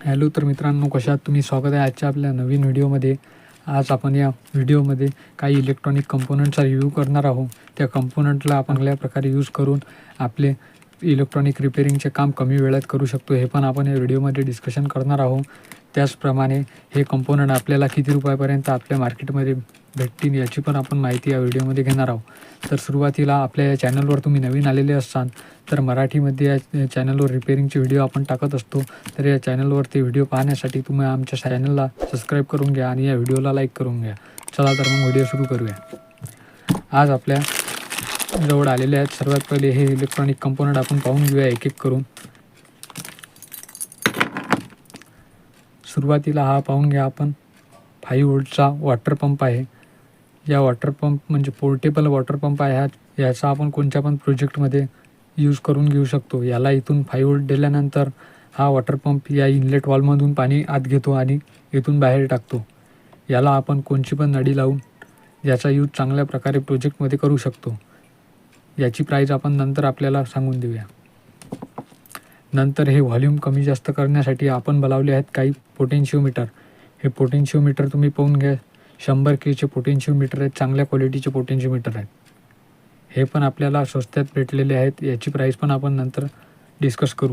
Hello तर मित्रांनो, कशा आहात तुम्ही? स्वागत आहे आजच्या आपल्या नवीन व्हिडिओमध्ये. आज आपण या व्हिडिओमध्ये काही इलेक्ट्रॉनिक कंपोनंटचा रिव्ह्यू करणार आहोत. त्या कंपोनंटला आपण चांगल्या प्रकारे यूज करून आपले इलेक्ट्रॉनिक रिपेअरिंगचे काम कमी वेळात करू शकतो, हे पण आपण या व्हिडिओमध्ये डिस्कशन करणार आहोत. त्याचप्रमाणे हे कंपोनंट आपल्याला किती रुपयापर्यंत आपल्या मार्केटमध्ये भेटतील याची पण आपण माहिती या व्हिडिओमध्ये घेणार आहोत. तर सुरुवातीला आपल्या या चॅनलवर तुम्ही नवीन आलेले असाल तर मराठीमध्ये या चॅनलवर रिपेअरिंगचे व्हिडिओ आपण टाकत असतो. तर या चॅनलवर ते व्हिडिओ पाहण्यासाठी तुम्ही आमच्या चॅनलला सबस्क्राईब करून घ्या आणि या व्हिडिओला लाईक करून घ्या. चला तर मग व्हिडिओ सुरू करूया. आज आपल्या जवळ आलेले आहेत. सर्वात पहिले हे इलेक्ट्रॉनिक कंपोनंट आपण पाहून घेऊया एक एक करून. सुरुवातीला हा पाहून घ्या आपण 5 व्होल्टचा वॉटर पंप आहे. या वॉटर पंप म्हणजे पोर्टेबल वॉटर पंप आहे. याचा आपण कोणत्या पण प्रोजेक्टमध्ये यूज करून घेऊ शकतो. याला इथून 5 व्होल्ट दिल्यानंतर हा वॉटर पंप या इनलेट वॉलमधून पाणी आत घेतो आणि इथून बाहेर टाकतो. याला आपण कोणची पण नळी लावून याचा यूज चांगल्या प्रकारे प्रोजेक्टमध्ये करू शकतो. याची प्राईज आपण नंतर आपल्याला सांगून देऊया. नंतर हे व्हॉल्यूम कमी जास्त करण्यासाठी आपण बनवले आहेत काही पोटेन्शिओमीटर. हे पोटेन्शिओमीटर तुम्ही पाहून घ्या. 100 केचे पोटेन्शिओमीटर आहेत. चांगल्या क्वालिटीचे पोटेन्शिओमीटर आहेत. हे पण आपल्याला स्वस्तात भेटलेले आहेत. याची प्राईस पण आपण नंतर डिस्कस करू.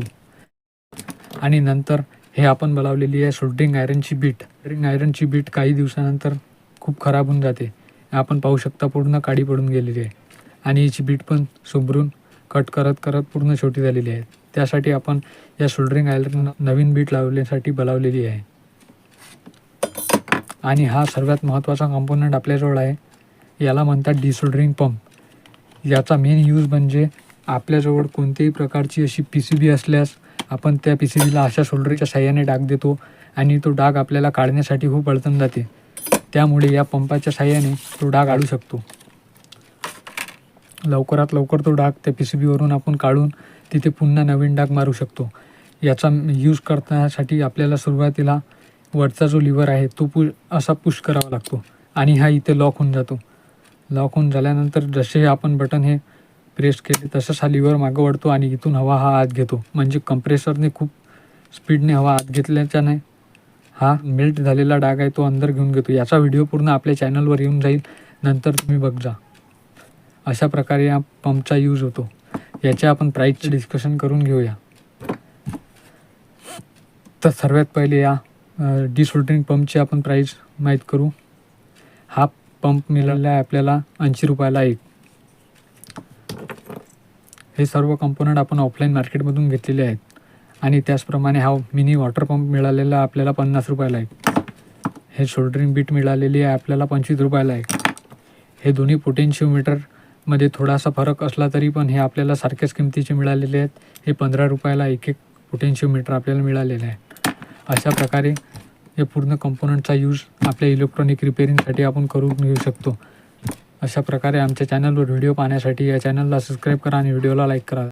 आणि नंतर हे आपण बनवलेली आहे सोल्डरिंग आयरनची बीट. सोल्डरिंग आयरनची बीट काही दिवसानंतर खूप खराब होऊन जाते. आपण पाहू शकता पूर्ण काळी पडून गेलेली आहे आणि याची बीट पण सोबरून कट करत पूर्ण छोटी झालेली आहे. त्यासाठी आपण या सोल्डरिंग आयरन नवीन बीट लावण्यासाठी बनवलेली आहे. आणि हा सर्वात महत्त्वाचा कंपोनंट आपल्याजवळ आहे. याला म्हणतात डिसोल्डरिंग पंप. याचा मेन यूज म्हणजे आपल्याजवळ कोणत्याही प्रकारची अशी PCB असल्यास आपण त्या PCBला अशा सोल्डरिंगच्या साह्याने डाग देतो आणि तो डाग आपल्याला काढण्यासाठी खूप अडचण जाते. त्यामुळे या पंपाच्या साह्याने तो डाग काढू शकतो. लवकरात लवकर तो डाग त्या PCBवरून आपण काढून तिथे पुन्हा नवीन डाग मारू शकतो. याचा यूज करण्यासाठी आपल्याला सुरुवातीला वरचा जो लिव्हर आहे तो असा पुश करावा लागतो आणि हा इथे लॉक होऊन जातो. लॉक होऊन झाल्यानंतर जसे आपण बटन हे प्रेस केले तसंच हा लिव्हर मागं वळतो आणि इथून हवा हा आत घेतो. म्हणजे कंप्रेसरने खूप स्पीडने हवा आत घेतल्याच्याने हा मेल्ट झालेला डाग आहे तो अंदर घेऊन घेतो. याचा व्हिडिओ पूर्ण आपल्या चॅनलवर येऊन जाईल, नंतर तुम्ही बघजा. अशा प्रकारे या पंपचा यूज होतो. याच्या आपण प्राईसचे डिस्कशन करून घेऊया. तर सर्वात पहिले या डिसोल्डरिंग पंपची आपण प्राईस माहीत करू. हा पंप मिळालेला आहे आपल्याला 80 रुपयाला एक. हे सर्व कंपोनंट आपण ऑफलाईन मार्केटमधून घेतलेले आहेत. आणि त्याचप्रमाणे हा मिनी वॉटर पंप मिळालेला आपल्याला 50 रुपयाला एक. हे सोल्डरिंग बीट मिळालेली आहे आपल्याला 25 रुपयाला एक. हे दोन्ही पोटेन्शिओमीटरमध्ये थोडासा फरक असला तरी पण हे आपल्याला सारख्याच किमतीचे मिळालेले आहेत. हे 15 रुपयाला एक पोटेन्शिओमीटर आपल्याला मिळालेलं आहे. अशा प्रकारे हे पूर्ण कंपोनंटचा यूज आपल्या इलेक्ट्रॉनिक रिपेअरिंगसाठी आपण करून घेऊ शकतो. अशा प्रकारे आमच्या चॅनलवर व्हिडिओ पाहण्यासाठी या चॅनलला सबस्क्राईब करा आणि व्हिडिओला लाईक करा.